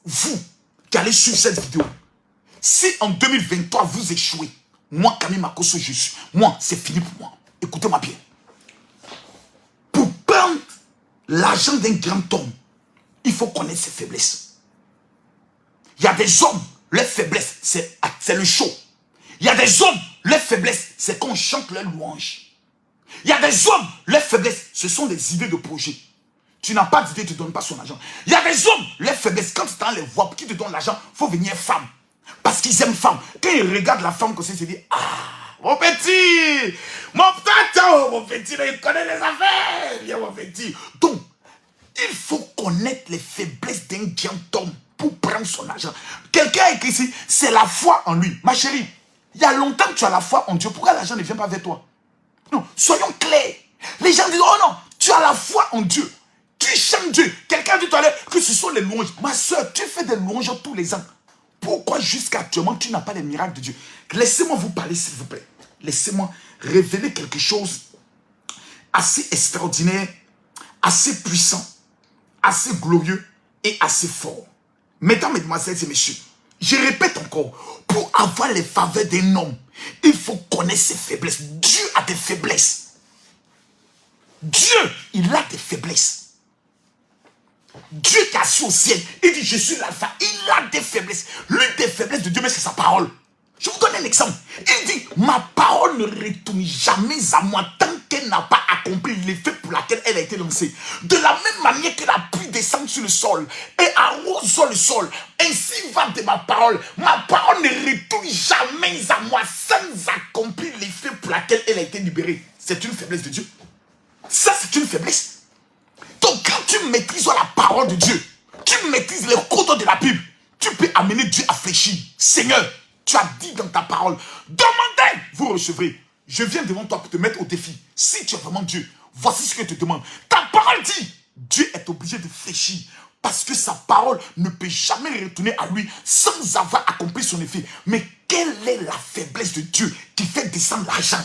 vous qui allez suivre cette vidéo, si en 2023 vous échouez, moi, Camille Makosso, je suis. Moi, c'est fini pour moi. Écoutez-moi bien. Pour prendre l'argent d'un grand homme, il faut connaître ses faiblesses. Il y a des hommes, leur faiblesse, c'est le show. Il y a des hommes, leur faiblesse, c'est qu'on chante leur louange. Il y a des hommes, leur faiblesse, ce sont des idées de projet. Tu n'as pas d'idée, tu ne donnes pas son argent. Il y a des hommes, leur faiblesse, quand tu t'en les vois, qui te donnent l'argent, il faut venir femme. Parce qu'ils aiment femme. Quand ils regardent la femme comme ça, ils se disent, ah, mon petit, mon petit, là, il connaît les affaires. Viens, mon petit. Donc, il faut connaître les faiblesses d'un grand homme pour prendre son argent. Quelqu'un a écrit ici, c'est la foi en lui. Ma chérie, il y a longtemps que tu as la foi en Dieu. Pourquoi l'argent ne vient pas vers toi? Non, soyons clairs. Les gens disent, oh non, tu as la foi en Dieu. Tu chantes Dieu. Quelqu'un dit tout à l'heure que ce sont les louanges. Ma soeur, tu fais des louanges tous les ans. Pourquoi jusqu'à actuellement tu n'as pas les miracles de Dieu? Laissez-moi vous parler, s'il vous plaît. Laissez-moi révéler quelque chose assez extraordinaire, assez puissant, assez glorieux et assez fort. Mesdames, mesdemoiselles et messieurs, je répète encore, pour avoir les faveurs d'un homme, il faut connaître ses faiblesses. Dieu a des faiblesses. Dieu, il a des faiblesses. Dieu qui est assis au ciel, il dit je suis l'alpha, il a des faiblesses. L'une des faiblesses de Dieu, mais c'est sa parole. Je vous donne un exemple. Il dit ma parole ne retourne jamais à moi tant qu'elle n'a pas accompli l'effet pour laquelle elle a été lancée. De la même manière que la pluie descend sur le sol et arrose le sol, ainsi va de ma parole. Ma parole ne retourne jamais à moi sans accomplir l'effet pour laquelle elle a été libérée. C'est une faiblesse de Dieu. Ça, c'est une faiblesse. Donc, quand tu maîtrises la parole de Dieu, tu maîtrises les codes de la Bible, tu peux amener Dieu à fléchir. Seigneur, tu as dit dans ta parole, demandez, vous recevrez. Je viens devant toi pour te mettre au défi. Si tu es vraiment Dieu, voici ce que je te demande. Ta parole dit, Dieu est obligé de fléchir parce que sa parole ne peut jamais retourner à lui sans avoir accompli son effet. Mais quelle est la faiblesse de Dieu qui fait descendre l'argent?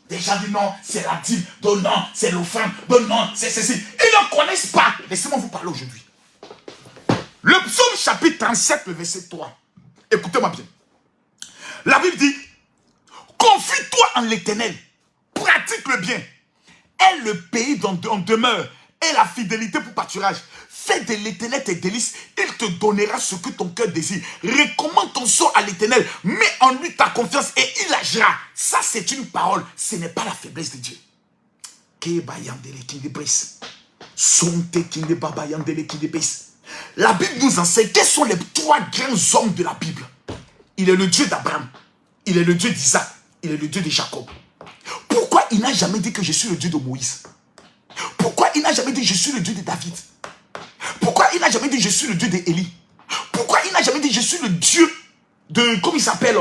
Des gens disent non, c'est la dîme, non, c'est l'offrande, non, c'est ceci. Ils ne connaissent pas. Laissez-moi vous parler aujourd'hui. Le psaume chapitre 37, le verset 3. Écoutez-moi bien. La Bible dit, confie-toi en l'Éternel, pratique le bien, aie le pays dont on demeure, et la fidélité pour pâturage. Fais de l'Éternel tes délices, il te donnera ce que ton cœur désire. Recommande ton sort à l'Éternel, mets en lui ta confiance et il agira. Ça, c'est une parole, ce n'est pas la faiblesse de Dieu. La Bible nous enseigne quels sont les trois grands hommes de la Bible. Il est le Dieu d'Abraham, il est le Dieu d'Isaac, il est le Dieu de Jacob. Pourquoi il n'a jamais dit que je suis le Dieu de Moïse? Pourquoi il n'a jamais dit je suis le Dieu de David? Pourquoi il n'a jamais dit je suis le Dieu d'Élie? Pourquoi il n'a jamais dit je suis le Dieu de, comment il s'appelle,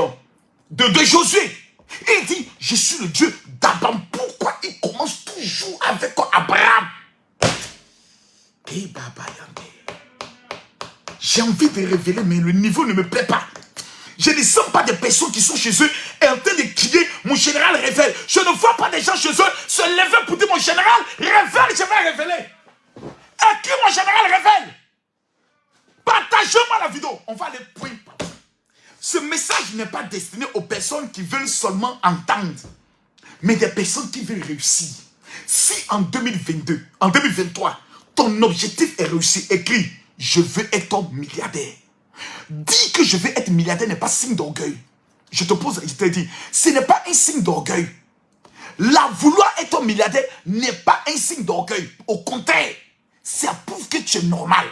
de Josué? Il dit je suis le Dieu d'Abraham. Pourquoi il commence toujours avec Abraham? J'ai envie de révéler, mais le niveau ne me plaît pas. Je ne sens pas des personnes qui sont chez eux et en train de crier, mon général révèle. Je ne vois pas des gens chez eux se lever pour dire, mon général révèle, je vais révéler. Écris, mon général révèle. Partagez-moi la vidéo. On va aller point par point. Ce message n'est pas destiné aux personnes qui veulent seulement entendre, mais des personnes qui veulent réussir. Si en 2022, en 2023, ton objectif est réussi, écris, je veux être milliardaire. Dis que je vais être milliardaire n'est pas signe d'orgueil. Je te dis, ce n'est pas un signe d'orgueil. La vouloir être milliardaire n'est pas un signe d'orgueil. Au contraire, ça prouve que tu es normal.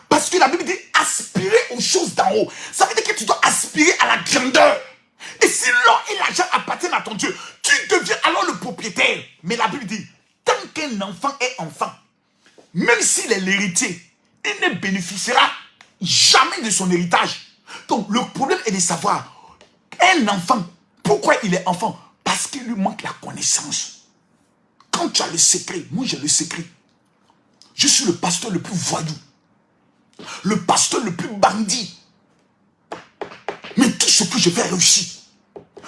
Parce que la Bible dit aspirer aux choses d'en haut. Ça veut dire que tu dois aspirer à la grandeur. Et si l'or et l'argent appartiennent à ton Dieu, tu deviens alors le propriétaire. Mais la Bible dit, tant qu'un enfant est enfant, même s'il est l'héritier, il ne bénéficiera jamais de son héritage. Donc le problème est de savoir, un enfant, pourquoi il est enfant? Parce qu'il lui manque la connaissance. Quand tu as le secret, moi j'ai le secret. Je suis le pasteur le plus voyou, le pasteur le plus bandit. Mais tout ce que je vais réussir,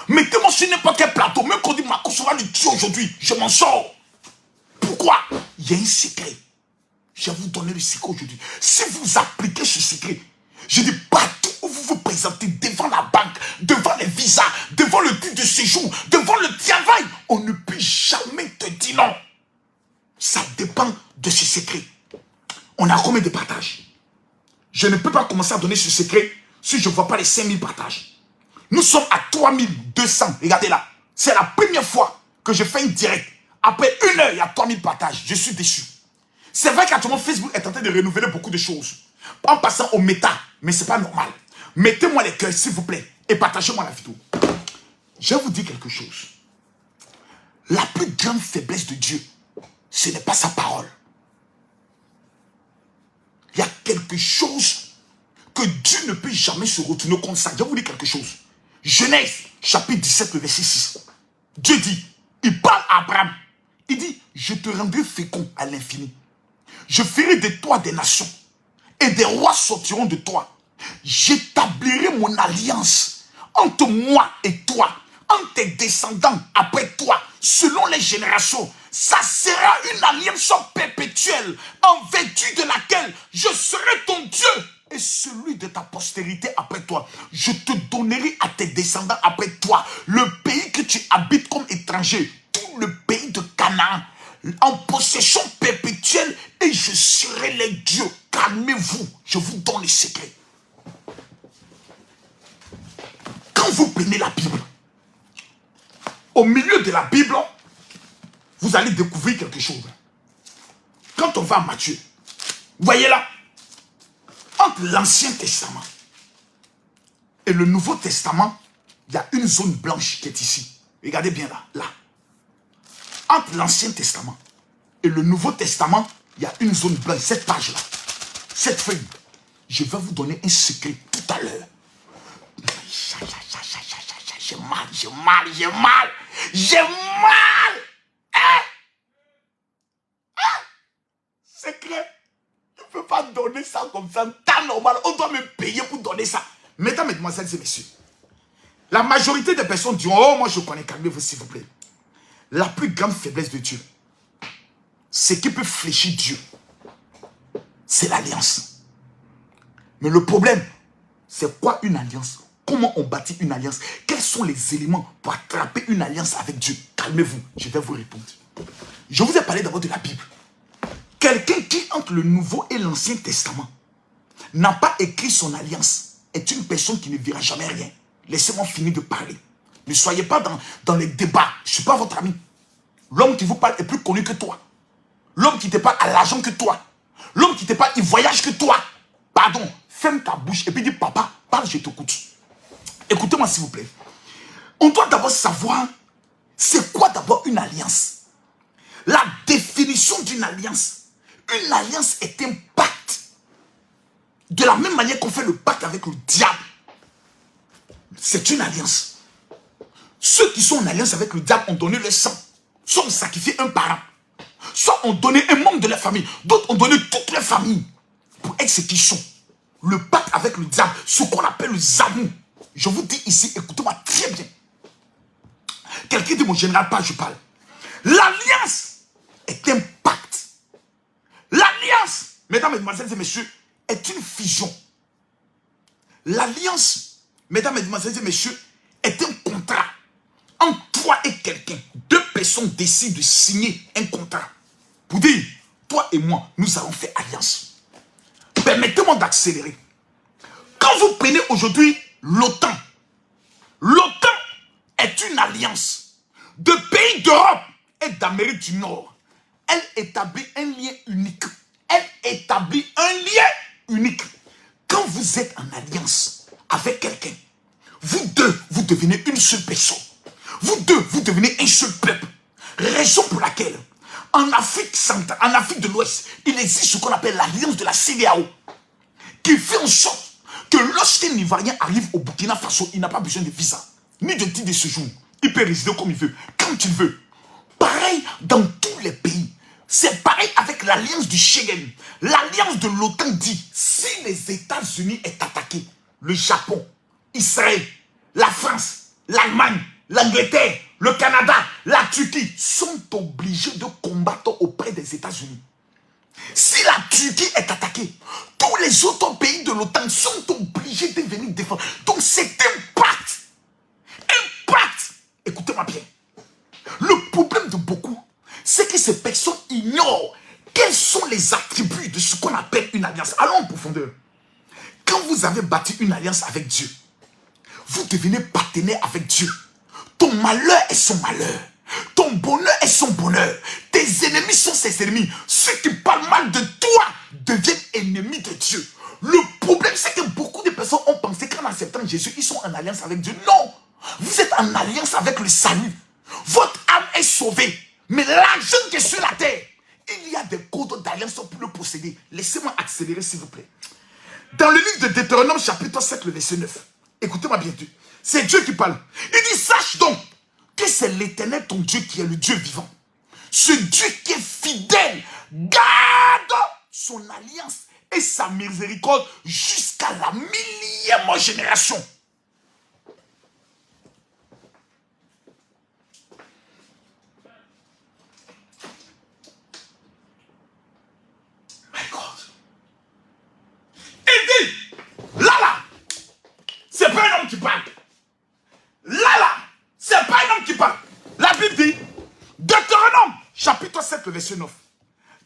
mettez-moi sur n'importe quel plateau, même qu'on dit Makosso va le tuer aujourd'hui, je m'en sors. Pourquoi? Il y a un secret. Je vais vous donner le secret aujourd'hui. Si vous appliquez ce secret, je dis partout où vous vous présentez devant la banque, devant les visas, devant le titre de séjour, devant le travail, on ne peut jamais te dire non. Ça dépend de ce secret. On a combien de partages? Je ne peux pas commencer à donner ce secret si je ne vois pas les 5000 partages. Nous sommes à 3200. Regardez là. C'est la première fois que je fais une direct. Après 1 heure, il y a 3000 partages. Je suis déçu. C'est vrai qu'actuellement, Facebook est en train de renouveler beaucoup de choses. En passant au méta. Mais ce n'est pas normal. Mettez-moi les cœurs, s'il vous plaît. Et partagez-moi la vidéo. Je vais vous dire quelque chose. La plus grande faiblesse de Dieu, ce n'est pas sa parole. Il y a quelque chose que Dieu ne peut jamais se retourner contre ça. Je vais vous dire quelque chose. Genèse, chapitre 17, le verset 6. Dieu dit, il parle à Abraham. Il dit, je te rendrai fécond à l'infini. Je ferai de toi des nations. Et des rois sortiront de toi. J'établirai mon alliance entre moi et toi, entre tes descendants après toi, selon les générations. Ça sera une alliance perpétuelle, en vertu de laquelle je serai ton Dieu et celui de ta postérité après toi. Je te donnerai à tes descendants après toi le pays que tu habites comme étranger, tout le pays de Canaan, en possession perpétuelle, et je serai les dieux. Calmez-vous, je vous donne les secrets. Quand vous prenez la Bible, au milieu de la Bible, vous allez découvrir quelque chose. Quand on va à Matthieu, voyez là, entre l'Ancien Testament et le Nouveau Testament, il y a une zone blanche qui est ici. Regardez bien là, là. Entre l'Ancien Testament et le Nouveau Testament, il y a une zone blanche, cette page-là, cette feuille. Je vais vous donner un secret tout à l'heure. J'ai mal, j'ai mal, j'ai mal, j'ai mal. Hein? Hein? Secret. Je ne peux pas donner ça comme ça, temps normal. On doit me payer pour donner ça. Mesdames, mesdemoiselles et messieurs, la majorité des personnes disent, oh, moi je connais, calmez-vous s'il vous plaît. La plus grande faiblesse de Dieu, c'est qui peut fléchir Dieu, c'est l'alliance. Mais le problème, c'est quoi une alliance? Comment on bâtit une alliance? Quels sont les éléments pour attraper une alliance avec Dieu? Calmez-vous, je vais vous répondre. Je vous ai parlé d'abord de la Bible. Quelqu'un qui, entre le Nouveau et l'Ancien Testament, n'a pas écrit son alliance, est une personne qui ne verra jamais rien. Laissez-moi finir de parler. Ne soyez pas dans les débats. Je ne suis pas votre ami. L'homme qui vous parle est plus connu que toi. L'homme qui te parle a l'argent que toi. L'homme qui te parle, il voyage que toi. Pardon, ferme ta bouche et puis dis, papa, parle, je t'écoute. Écoutez-moi s'il vous plaît. On doit d'abord savoir, c'est quoi d'abord une alliance? La définition d'une alliance. Une alliance est un pacte. De la même manière qu'on fait le pacte avec le diable. C'est une alliance. Ceux qui sont en alliance avec le diable ont donné leur sang. Soit ont sacrifié un parent. Soit ont donné un membre de leur famille. D'autres ont donné toute leur famille. Pour être ce qu'ils sont. Le pacte avec le diable, ce qu'on appelle le zamou. Je vous dis ici, écoutez-moi très bien. Quelqu'un dit, mon général, pas je parle. L'alliance est un pacte. L'alliance, mesdames, mesdemoiselles et messieurs, est une fusion. L'alliance, mesdames, mesdemoiselles et messieurs, est un contrat entre toi et quelqu'un. Deux personnes décident de signer un contrat pour dire, toi et moi, nous allons faire alliance. Permettez-moi d'accélérer. Quand vous prenez aujourd'hui l'OTAN, l'OTAN est une alliance de pays d'Europe et d'Amérique du Nord. Elle établit un lien unique. Elle établit un lien unique. Quand vous êtes en alliance avec quelqu'un, vous deux, vous devenez une seule personne. Vous deux, vous devenez un seul peuple. Raison pour laquelle, en Afrique centrale, en Afrique de l'Ouest, il existe ce qu'on appelle l'alliance de la CEDEAO, qui fait en sorte que lorsqu'un Ivoirien arrive au Burkina Faso, il n'a pas besoin de visa, ni de titre de séjour. Il peut résider comme il veut, quand il veut. Pareil dans tous les pays. C'est pareil avec l'alliance du Schengen. L'alliance de l'OTAN dit, si les États-Unis est attaqué, le Japon, Israël, la France, l'Allemagne, l'Angleterre, le Canada, la Turquie sont obligés de combattre auprès des États-Unis. Si la Turquie est attaquée, tous les autres pays de l'OTAN sont obligés de venir défendre. Donc c'est un pacte. Un pacte. Écoutez-moi bien. Le problème de beaucoup, c'est que ces personnes ignorent quels sont les attributs de ce qu'on appelle une alliance. Allons en profondeur. Quand vous avez bâti une alliance avec Dieu, vous devenez partenaire avec Dieu. Ton malheur est son malheur. Ton bonheur est son bonheur. Tes ennemis sont ses ennemis. Ceux qui parlent mal de toi deviennent ennemis de Dieu. Le problème, c'est que beaucoup de personnes ont pensé qu'en acceptant Jésus, ils sont en alliance avec Dieu. Non! Vous êtes en alliance avec le salut. Votre âme est sauvée. Mais l'argent qui est sur la terre, il y a des codes d'alliance pour le posséder. Laissez-moi accélérer, s'il vous plaît. Dans le livre de Deutéronome, chapitre 7, le verset 9. Écoutez-moi bien. C'est Dieu qui parle. Il dit, sache donc que c'est l'Éternel ton Dieu qui est le Dieu vivant. Ce Dieu qui est fidèle garde son alliance et sa miséricorde jusqu'à la 1000e génération. My God. Il dit, là, c'est pas un homme qui parle. Là, c'est pas un homme qui parle. La Bible dit, Deutéronome, chapitre 7, le verset 9.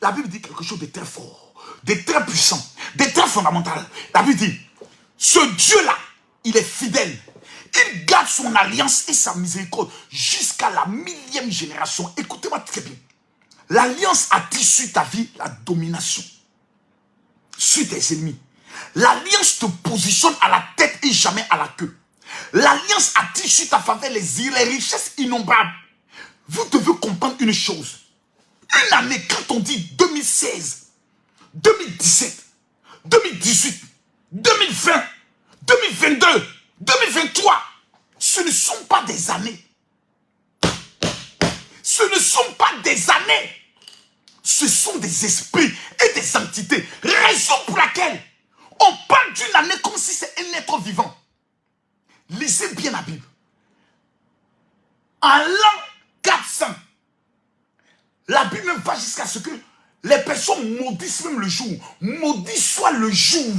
La Bible dit quelque chose de très fort, de très puissant, de très fondamental. La Bible dit, ce Dieu-là, il est fidèle. Il garde son alliance et sa miséricorde jusqu'à la 1000e génération. Écoutez-moi très bien. L'alliance a-t-il sur ta vie la domination sur tes ennemis? L'alliance te positionne à la tête et jamais à la queue. L'alliance a-t-il sur ta faveur les richesses innombrables? Vous devez comprendre une chose. Une année, quand on dit 2016, 2017, 2018, 2020, 2022, 2023, ce ne sont pas des années. Ce ne sont pas des années. Ce sont des esprits et des entités. Raison pour laquelle on parle d'une année comme si c'était un être vivant. Lisez bien la Bible. En l'an 400, la Bible même va jusqu'à ce que les personnes maudissent même le jour. Maudit soit le jour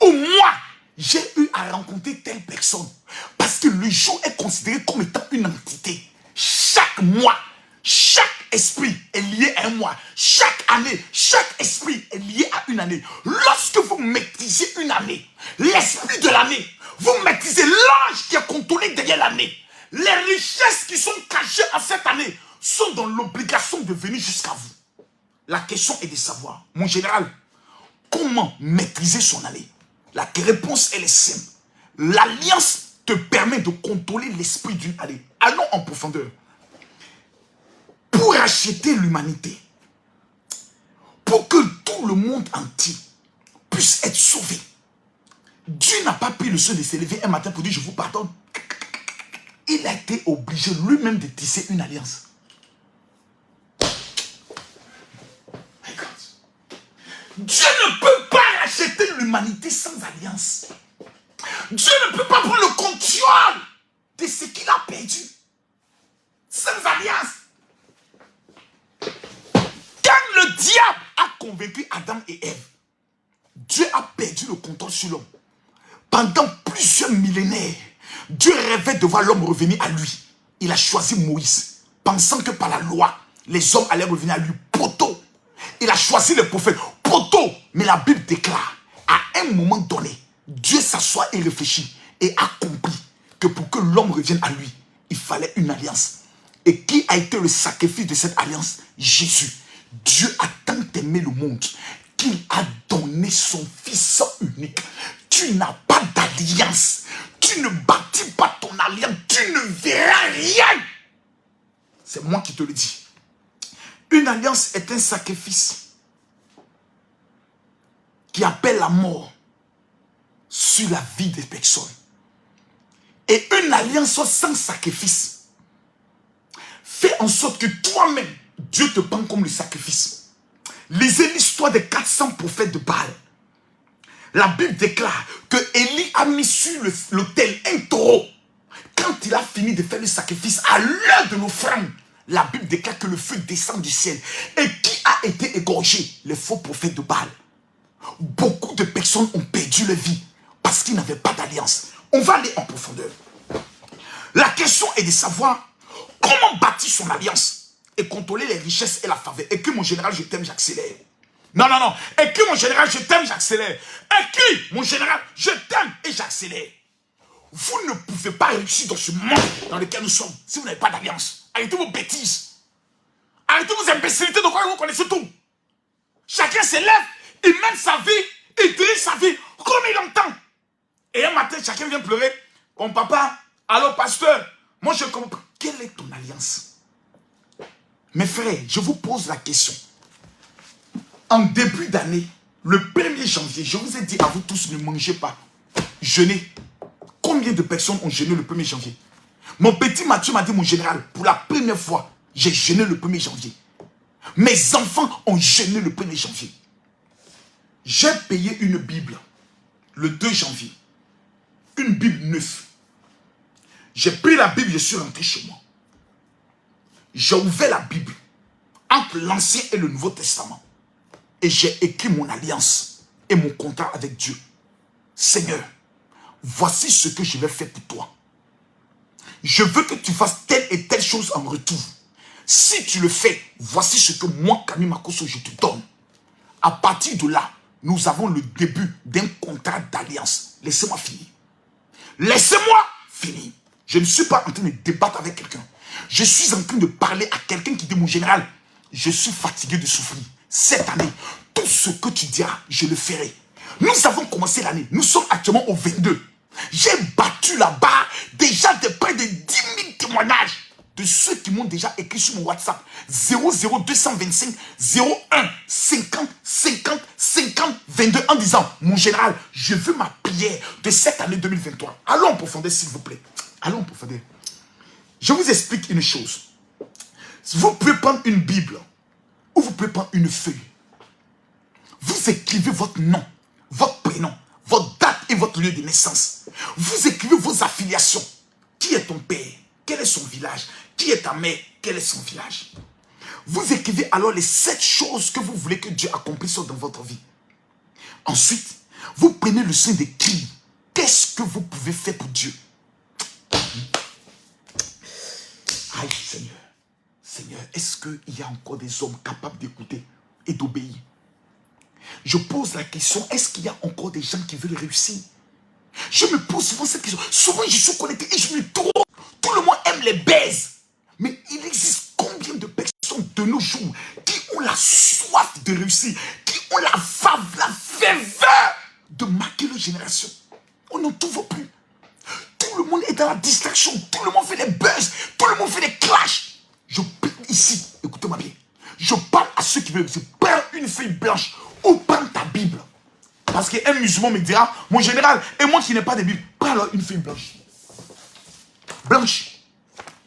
où moi, j'ai eu à rencontrer telle personne. Parce que le jour est considéré comme étant une entité. Chaque mois, chaque esprit est lié à un mois. Chaque année, chaque esprit est lié à une année. Lorsque vous maîtrisez une année, l'esprit de l'année, vous maîtrisez l'ange qui est contrôlé derrière l'année. Les richesses qui sont cachées à cette année sont dans l'obligation de venir jusqu'à vous. La question est de savoir, mon général, comment maîtriser son année? La réponse, elle est simple. L'alliance te permet de contrôler l'esprit d'une année. Allons en profondeur. Pour acheter l'humanité, pour que tout le monde entier puisse être sauvé, Dieu n'a pas pris le soin de s'élever un matin pour dire je vous pardonne. Il a été obligé lui-même de tisser une alliance. Dieu ne peut pas racheter l'humanité sans alliance. Dieu ne peut pas prendre le contrôle de ce qu'il a perdu sans alliance. Quand le diable a convaincu Adam et Ève, Dieu a perdu le contrôle sur l'homme. Pendant plusieurs millénaires, Dieu rêvait de voir l'homme revenir à lui. Il a choisi Moïse, pensant que par la loi, les hommes allaient revenir à lui. Poteau. Il a choisi le prophète. Poteau. Mais la Bible déclare, à un moment donné, Dieu s'assoit et réfléchit et a compris que pour que l'homme revienne à lui, il fallait une alliance. Et qui a été le sacrifice de cette alliance? Jésus. Dieu a tant aimé le monde qu'il a donné son fils unique. Tu n'as pas d'alliance. Tu ne bâtis pas ton alliance. Tu ne verras rien. C'est moi qui te le dis. Une alliance est un sacrifice qui appelle la mort sur la vie des personnes. Et une alliance sans sacrifice fait en sorte que toi-même, Dieu te prend comme le sacrifice. Lisez l'histoire des 400 prophètes de Baal. La Bible déclare que Élie a mis sur l'autel un taureau. Quand il a fini de faire le sacrifice, à l'heure de l'offrande, la Bible déclare que le feu descend du ciel. Et qui a été égorgé, les faux prophètes de Baal. Beaucoup de personnes ont perdu leur vie parce qu'ils n'avaient pas d'alliance. On va aller en profondeur. La question est de savoir comment bâtir son alliance et contrôler les richesses et la faveur. Écris mon général, je t'aime, j'accélère. Non, non, non. Écris mon général, je t'aime, j'accélère. Écris mon général, je t'aime et j'accélère. Vous ne pouvez pas réussir dans ce monde dans lequel nous sommes si vous n'avez pas d'alliance. Arrêtez vos bêtises. Arrêtez vos imbécilités de quoi vous connaissez tout. Chacun s'élève, il mène sa vie, il dirige sa vie comme il entend. Et un matin, chacun vient pleurer. Mon papa, allô pasteur, moi je comprends. Quelle est ton alliance? Mes frères, je vous pose la question. En début d'année, le 1er janvier, je vous ai dit à vous tous, ne mangez pas. Jeûnez. Combien de personnes ont jeûné le 1er janvier? Mon petit Mathieu m'a dit, mon général, pour la première fois, j'ai jeûné le 1er janvier. Mes enfants ont jeûné le 1er janvier. J'ai payé une Bible le 2 janvier. Une Bible neuve. J'ai pris la Bible, je suis rentré chez moi. J'ai ouvert la Bible entre l'Ancien et le Nouveau Testament. Et j'ai écrit mon alliance et mon contrat avec Dieu. Seigneur, voici ce que je vais faire pour toi. Je veux que tu fasses telle et telle chose en retour. Si tu le fais, voici ce que moi, Camille Makosso, je te donne. À partir de là, nous avons le début d'un contrat d'alliance. Laissez-moi finir. Laissez-moi finir. Je ne suis pas en train de débattre avec quelqu'un. Je suis en train de parler à quelqu'un qui dit, mon général, je suis fatigué de souffrir. Cette année, tout ce que tu diras, je le ferai. Nous avons commencé l'année. Nous sommes actuellement au 22. J'ai battu la barre déjà de près de 10 000 témoignages de ceux qui m'ont déjà écrit sur mon WhatsApp. 00225 01 50 50 50 22 en disant, mon général, je veux ma prière de cette année 2023. Allons en profondeur, s'il vous plaît. Allons en profondeur. Je vous explique une chose. Vous pouvez prendre une Bible ou vous pouvez prendre une feuille. Vous écrivez votre nom, votre prénom, votre date et votre lieu de naissance. Vous écrivez vos affiliations. Qui est ton père? Quel est son village? Qui est ta mère? Quel est son village? Vous écrivez alors les 7 choses que vous voulez que Dieu accomplisse dans votre vie. Ensuite, vous prenez le soin d'écrire. Qu'est-ce que vous pouvez faire pour Dieu? Aïe, Seigneur. Seigneur, est-ce qu'il y a encore des hommes capables d'écouter et d'obéir? Je pose la question, est-ce qu'il y a encore des gens qui veulent réussir? Je me pose souvent cette question. Souvent, je suis connecté et je me trompe. Tout le monde aime les baises. Mais il existe combien de personnes de nos jours qui ont la soif de réussir, qui ont la ferveur de marquer leur génération? On n'en trouve plus. Tout le monde est dans la distraction. Tout le monde fait des buzz. Tout le monde fait des clashs. Je ici, écoutez-moi bien. Je parle à ceux qui veulent réussir. Prends une feuille blanche ou prends ta Bible. Parce qu'un musulman me dira, mon général, et moi qui n'ai pas de Bible, prends alors une feuille blanche. Blanche.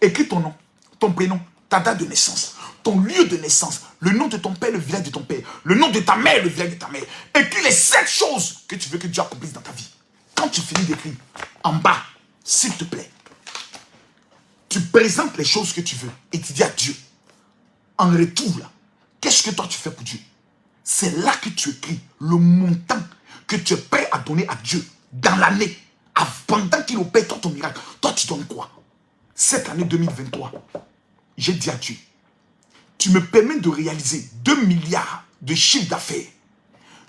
Écris ton nom, ton prénom, ta date de naissance, ton lieu de naissance, le nom de ton père, le village de ton père, le nom de ta mère, le village de ta mère. Écris les 7 choses que tu veux que Dieu accomplisse dans ta vie. Quand tu finis d'écrire, en bas, s'il te plaît, tu présentes les choses que tu veux et tu dis à Dieu, en retour là, qu'est-ce que toi tu fais pour Dieu? C'est là que tu écris le montant que tu es prêt à donner à Dieu dans l'année. Pendant qu'il opère toi ton miracle, toi tu donnes quoi? Cette année 2023, j'ai dit à Dieu, tu me permets de réaliser 2 milliards de chiffre d'affaires.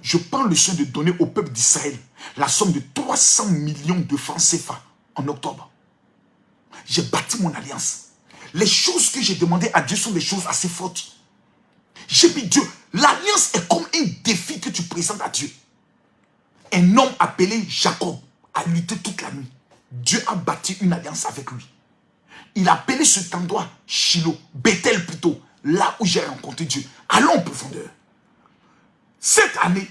Je prends le soin de donner au peuple d'Israël la somme de 300 millions de francs CFA en octobre. J'ai bâti mon alliance. Les choses que j'ai demandées à Dieu sont des choses assez fortes. J'ai dit, Dieu, l'alliance est comme un défi que tu présentes à Dieu. Un homme appelé Jacob a lutté toute la nuit. Dieu a bâti une alliance avec lui. Il a appelé cet endroit Shiloh, Bethel plutôt, là où j'ai rencontré Dieu. Allons en profondeur. Cette année,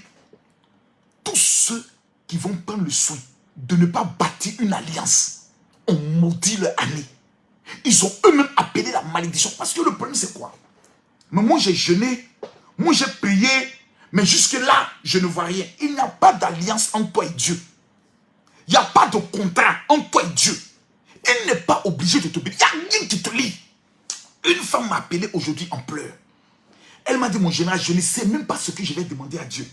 tous ceux qui vont prendre le soin de ne pas bâtir une alliance ont maudit leur année. Ils ont eux-mêmes appelé la malédiction. Parce que le problème, c'est quoi? Mais moi, j'ai jeûné, moi, j'ai prié, mais jusque-là, je ne vois rien. Il n'y a pas d'alliance entre toi et Dieu. Il n'y a pas de contrat entre toi et Dieu. Il n'est pas obligé de te bénir. Il n'y a rien qui te lie. Une femme m'a appelé aujourd'hui en pleurs. Elle m'a dit, mon général, je ne sais même pas ce que je vais demander à Dieu.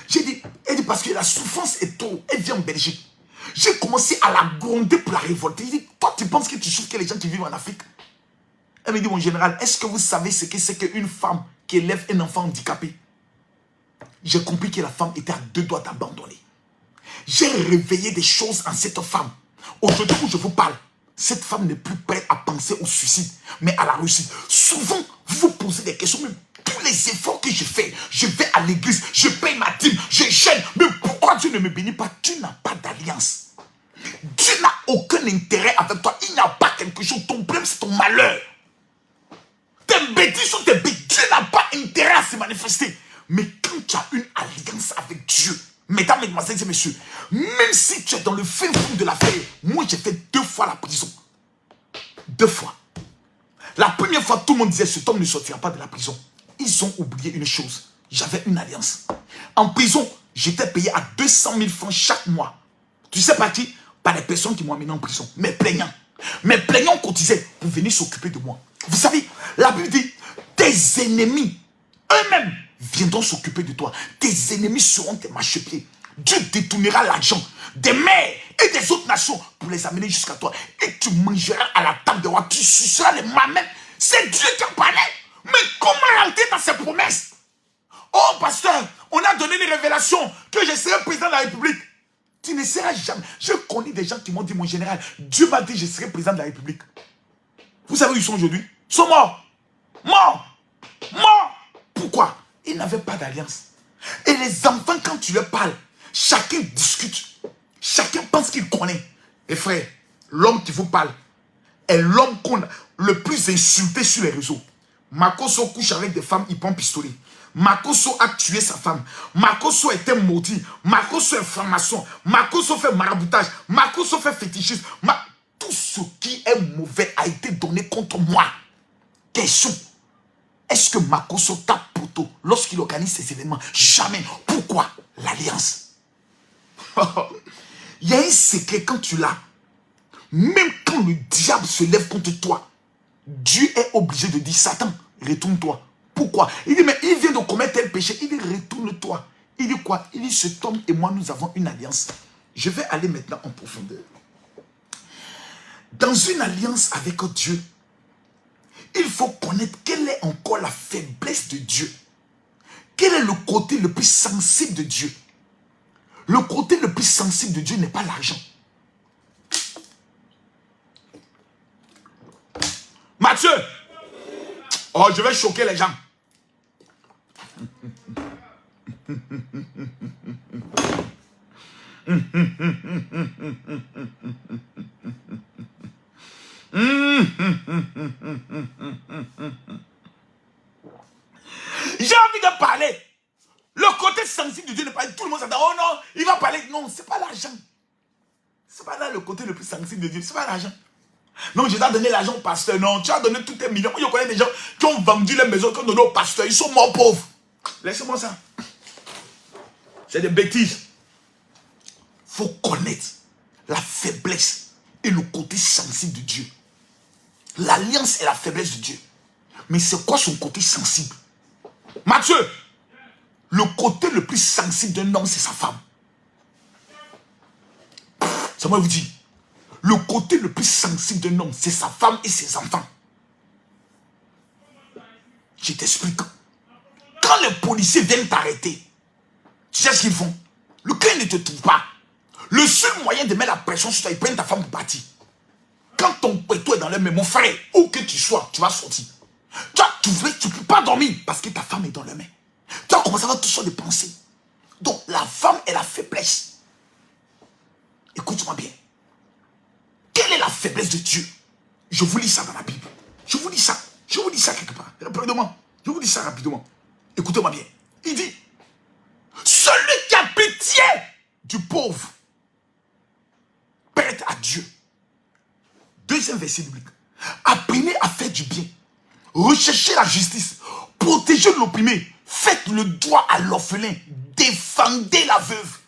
J'ai dit, elle dit, parce que la souffrance est trop. Elle vient en Belgique. J'ai commencé à la gronder pour la révolter. J'ai dit, toi, tu penses que tu souffres que les gens qui vivent en Afrique? Elle me dit, mon général, est-ce que vous savez ce que c'est qu'une femme qui élève un enfant handicapé? J'ai compris que la femme était à 2 doigts d'abandonner. J'ai réveillé des choses en cette femme. Aujourd'hui où je vous parle, cette femme n'est plus prête à penser au suicide, mais à la réussite. Souvent, vous vous posez des questions, mais tous les efforts que je fais, je vais à l'église, je paye ma dîme, je gêne, mais pourquoi Dieu ne me bénit pas? Tu n'as pas d'alliance. Dieu n'a aucun intérêt avec toi. Il n'y a pas quelque chose. Ton problème, c'est ton malheur. Tes bêtises sont tes bêtises. Dieu n'a pas intérêt à se manifester. Mais quand tu as une alliance avec Dieu, mesdames, mesdemoiselles et messieurs, même si tu es dans le fin fond de l'affaire, moi j'ai fait 2 fois la prison. 2 fois. La première fois, tout le monde disait, cet homme ne sortira pas de la prison. Ils ont oublié une chose. J'avais une alliance. En prison, j'étais payé à 200 000 francs chaque mois. Tu sais par qui? Par les personnes qui m'ont amené en prison. Mes plaignants. Mes plaignants cotisaient pour venir s'occuper de moi. Vous savez, la Bible dit, tes ennemis, eux-mêmes, viendront s'occuper de toi. Tes ennemis seront tes marchepieds. Dieu détournera l'argent des mers et des autres nations pour les amener jusqu'à toi. Et tu mangeras à la table de roi. Tu suceras les mamelles. C'est Dieu qui a parlé. Mais comment rentrer dans ses promesses? Oh, pasteur, on a donné une révélation que je serai président de la République. Tu ne seras jamais. Je connais des gens qui m'ont dit, mon général, Dieu m'a dit, je serai président de la République. Vous savez où ils sont aujourd'hui? Ils sont morts. Morts. Morts. Pourquoi? Ils n'avaient pas d'alliance. Et les enfants, quand tu leur parles, chacun discute. Chacun pense qu'il connaît. Et frère, l'homme qui vous parle est l'homme qu'on a le plus insulté sur les réseaux. Makoso couche avec des femmes, il prend pistolet. Makoso a tué sa femme. Makoso était maudit. Makoso est franc-maçon. Makoso fait maraboutage. Makoso fait fétichisme. Tout ce qui est mauvais a été donné contre moi. Question. Est-ce que Makoso tape poteau lorsqu'il organise ces événements? Jamais. Pourquoi? L'alliance. Il y a un secret quand tu l'as. Même quand le diable se lève contre toi, Dieu est obligé de dire, Satan, retourne-toi. Pourquoi? Il dit, mais il vient de commettre tel péché. Il dit, retourne-toi. Il dit quoi? Il dit, cet homme et moi, nous avons une alliance. Je vais aller maintenant en profondeur. Dans une alliance avec Dieu, il faut connaître quelle est encore la faiblesse de Dieu. Quel est le côté le plus sensible de Dieu? Le côté le plus sensible de Dieu n'est pas l'argent. Mathieu! Oh, je vais choquer les gens. J'ai envie de parler. Le côté sensible de Dieu n'est pas... Tout le monde s'attend. Oh non, il va parler. Non, c'est pas l'argent. C'est pas là le côté le plus sensible de Dieu. C'est pas l'argent. Non, je dois donner l'argent au pasteur. Non, tu as donné tous tes millions. Je connais des gens qui ont vendu les maisons, qui ont donné au pasteur. Ils sont morts pauvres. Laissez-moi ça. C'est des bêtises. Il faut connaître la faiblesse et le côté sensible de Dieu. L'alliance est la faiblesse de Dieu. Mais c'est quoi son côté sensible? Mathieu, le côté le plus sensible d'un homme, c'est sa femme. C'est moi qui vous dis. Le côté le plus sensible d'un homme, c'est sa femme et ses enfants. Je t'explique. Quand les policiers viennent t'arrêter, tu sais ce qu'ils font? Le clan ne te trouve pas. Le seul moyen de mettre la pression sur toi, ils prennent ta femme pour partir. Quand ton péto est dans les mains, mon frère, où que tu sois, tu vas sortir. Tu ne peux pas dormir parce que ta femme est dans les mains. Tu vas commencer à avoir toutes sortes de pensées. Donc, la femme est la faiblesse. Écoute-moi bien. Quelle est la faiblesse de Dieu? Je vous lis ça dans la Bible. Je vous lis ça. Je vous lis ça quelque part. Rapidement. Je vous lis ça rapidement. Écoutez-moi bien. Il dit, celui qui a pitié du pauvre prête à Dieu. Deuxième verset biblique. Apprenez à faire du bien. Recherchez la justice. Protégez l'opprimé. Faites le droit à l'orphelin. Défendez la veuve.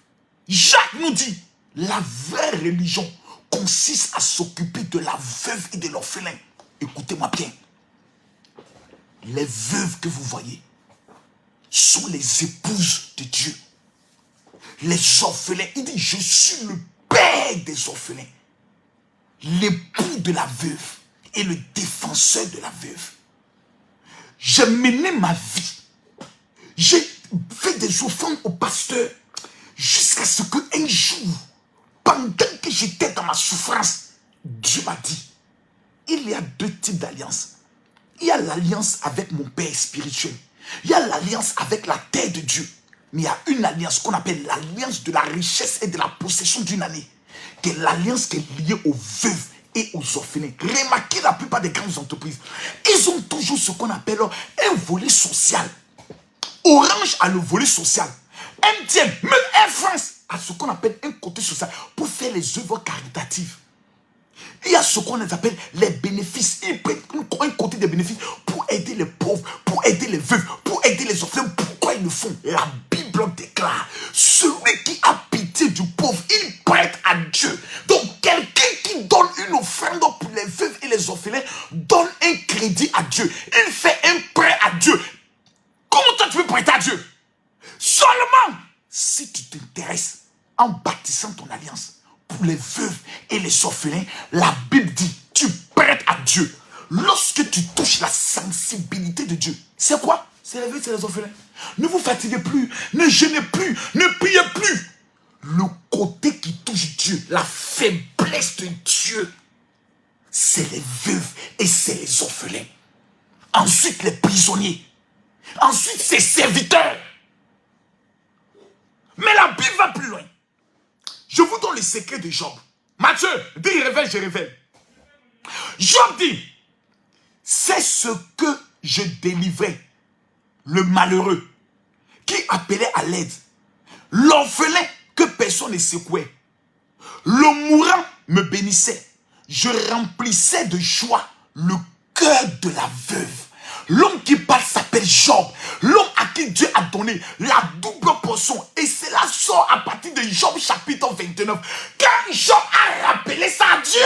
Jacques nous dit, la vraie religion consiste à s'occuper de la veuve et de l'orphelin. Écoutez-moi bien. Les veuves que vous voyez sont les épouses de Dieu. Les orphelins, il dit, je suis le père des orphelins, l'époux de la veuve et le défenseur de la veuve. J'ai mené ma vie. J'ai fait des offrandes au pasteur jusqu'à ce qu'un jour, pendant que j'étais dans ma souffrance, Dieu m'a dit, il y a deux types d'alliances. Il y a l'alliance avec mon père spirituel. Il y a l'alliance avec la terre de Dieu. Mais il y a une alliance qu'on appelle l'alliance de la richesse et de la possession d'une année, qui est l'alliance qui est liée aux veuves et aux orphelins. Remarquez la plupart des grandes entreprises, ils ont toujours ce qu'on appelle un volet social. Orange a le volet social. MTN, même Air France a ce qu'on appelle un côté social pour faire les œuvres caritatives. Il y a ce qu'on appelle les bénéfices. Ils prennent un côté des bénéfices pour aider les pauvres, pour aider les veuves, pour aider les orphelins. Pourquoi ils le font? La Bible déclare, celui qui a pitié du pauvre, il prête à Dieu. Donc quelqu'un qui donne une offrande pour les veuves et les orphelins donne un crédit à Dieu. Il fait un prêt à Dieu. Comment toi tu peux prêter à Dieu? Seulement si tu t'intéresses en bâtissant ton alliance pour les veuves et les orphelins. La Bible dit, tu prêtes à Dieu. Lorsque tu touches la sensibilité de Dieu, c'est quoi? C'est les veuves, c'est les orphelins. Ne vous fatiguez plus, ne jeûnez plus, ne priez plus. Le côté qui touche Dieu, la faiblesse de Dieu, c'est les veuves et c'est les orphelins. Ensuite les prisonniers. Ensuite ses serviteurs. Mais la Bible va plus loin. Je vous donne le secret de Job. Matthieu, dis révèle, je révèle. Job dit, c'est ce que je délivrais, le malheureux, qui appelait à l'aide, l'orphelin que personne ne secouait, le mourant me bénissait, je remplissais de joie le cœur de la veuve. L'homme qui parle s'appelle Job. L'homme à qui Dieu a donné la double portion. Et cela sort à partir de Job chapitre 29. Quand Job a rappelé ça à Dieu,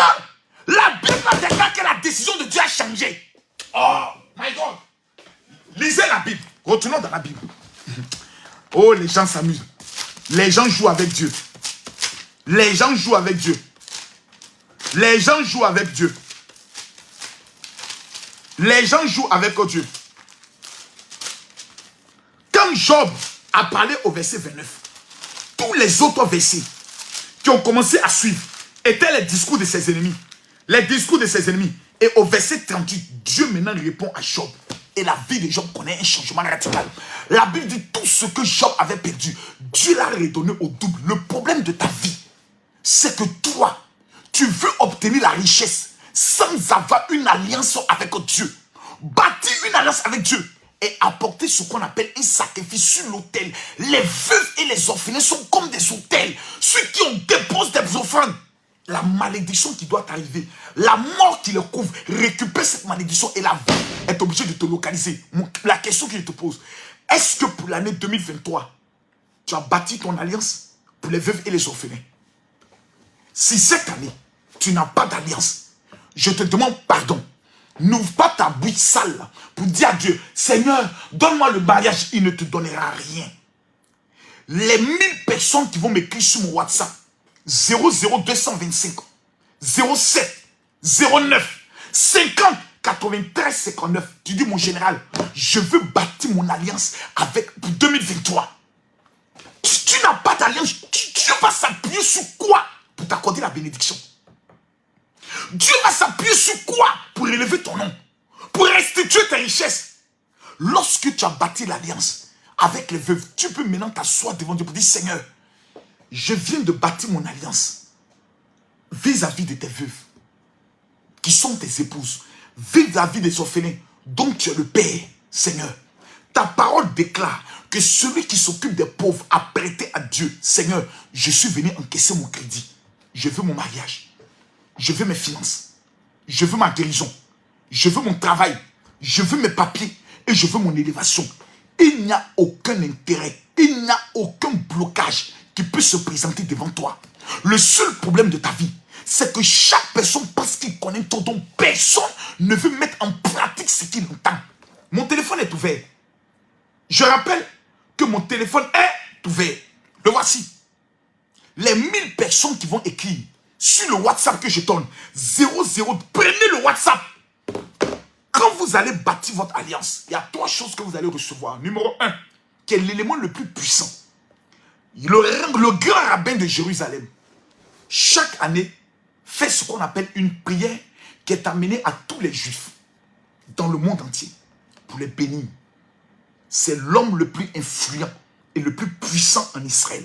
la Bible déclare que la décision de Dieu a changé. Oh my God. Lisez la Bible. Retournons dans la Bible. Oh, les gens s'amusent. Les gens jouent avec Dieu. Les gens jouent avec Dieu. Les gens jouent avec Dieu. Les gens jouent avec Dieu. Quand Job a parlé au verset 29, tous les autres versets qui ont commencé à suivre étaient les discours de ses ennemis. Les discours de ses ennemis. Et au verset 38, Dieu maintenant répond à Job. Et la vie de Job connaît un changement radical. La Bible dit tout ce que Job avait perdu, Dieu l'a redonné au double. Le problème de ta vie, c'est que toi, tu veux obtenir la richesse sans avoir une alliance avec Dieu. Bâtir une alliance avec Dieu et apporter ce qu'on appelle un sacrifice sur l'autel. Les veuves et les orphelins sont comme des autels. Ceux qui ont déposé des offrandes. La malédiction qui doit arriver, la mort qui le couvre, récupère cette malédiction et la vie est obligée de te localiser. La question que je te pose, est-ce que pour l'année 2023, tu as bâti ton alliance pour les veuves et les orphelins? Si cette année, tu n'as pas d'alliance, je te demande pardon. N'ouvre pas ta bouche sale pour dire à Dieu, Seigneur, donne-moi le mariage, il ne te donnera rien. Les 1000 personnes qui vont m'écrire sur mon WhatsApp, 00225 07 09 50 93 59. Tu dis, mon général, je veux bâtir mon alliance avec pour 2023. Tu n'as pas d'alliance. Dieu va s'appuyer sur quoi pour t'accorder la bénédiction? Dieu va s'appuyer sur quoi pour élever ton nom, pour restituer tes richesses? Lorsque tu as bâti l'alliance avec les veuves, tu peux maintenant t'asseoir devant Dieu pour dire, Seigneur, je viens de bâtir mon alliance vis-à-vis de tes veuves, qui sont tes épouses, vis-à-vis des orphelins, dont tu es le Père, Seigneur. Ta parole déclare que celui qui s'occupe des pauvres a prêté à Dieu. Seigneur, je suis venu encaisser mon crédit. Je veux mon mariage. Je veux mes finances. Je veux ma guérison. Je veux mon travail. Je veux mes papiers. Et je veux mon élévation. Il n'y a aucun intérêt. Il n'y a aucun blocage qui peut se présenter devant toi. Le seul problème de ta vie, c'est que chaque personne pense qu'il connaît ton don. Personne ne veut mettre en pratique ce qu'il entend. Mon téléphone est ouvert. Je rappelle que mon téléphone est ouvert. Le voici. Les 1000 personnes qui vont écrire sur le WhatsApp que je donne, 00, prenez le WhatsApp. Quand vous allez bâtir votre alliance, il y a 3 choses que vous allez recevoir. Numéro 1, qui est l'élément le plus puissant. Le grand rabbin de Jérusalem, chaque année, fait ce qu'on appelle une prière qui est amenée à tous les juifs dans le monde entier pour les bénir. C'est l'homme le plus influent et le plus puissant en Israël.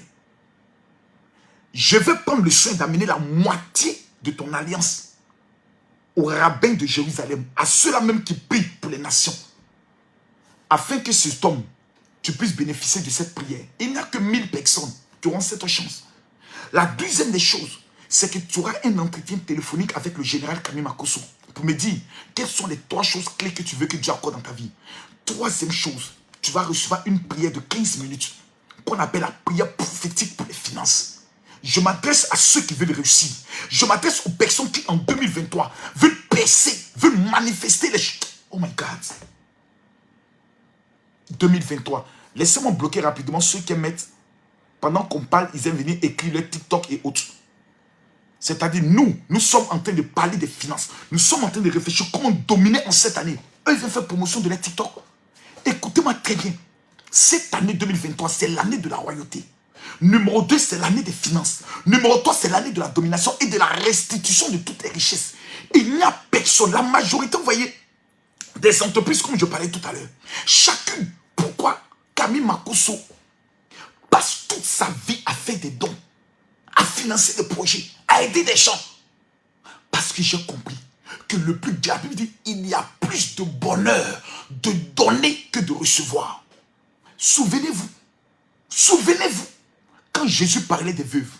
Je vais prendre le soin d'amener la moitié de ton alliance au rabbin de Jérusalem, à ceux-là même qui prient pour les nations, afin que cet homme, tu puisses bénéficier de cette prière. Il n'y a que 1000 personnes qui auront cette chance. La deuxième des choses, c'est que tu auras un entretien téléphonique avec le général Kami Makosso pour me dire quelles sont les 3 choses clés que tu veux que Dieu accorde dans ta vie. Troisième chose, tu vas recevoir une prière de 15 minutes qu'on appelle la prière prophétique pour les finances. Je m'adresse à ceux qui veulent réussir. Je m'adresse aux personnes qui, en 2023, veulent percer, veulent manifester les choses. Oh my God. 2023. Laissez-moi bloquer rapidement ceux qui mettent, pendant qu'on parle, ils aiment venir écrire leur TikTok et autres. C'est-à-dire, nous sommes en train de parler des finances. Nous sommes en train de réfléchir comment dominer en cette année. Eux, ils viennent faire promotion de leur TikTok. Écoutez-moi très bien. Cette année 2023, c'est l'année de la royauté. Numéro 2, c'est l'année des finances. Numéro 3, c'est l'année de la domination et de la restitution de toutes les richesses. Il n'y a personne, la majorité, vous voyez, des entreprises comme je parlais tout à l'heure. Chacune, pourquoi Kami Makosso passe toute sa vie à faire des dons, à financer des projets, à aider des gens? Parce que j'ai compris que le plus de la Bible dit, il y a plus de bonheur de donner que de recevoir. Souvenez-vous, quand Jésus parlait des veuves,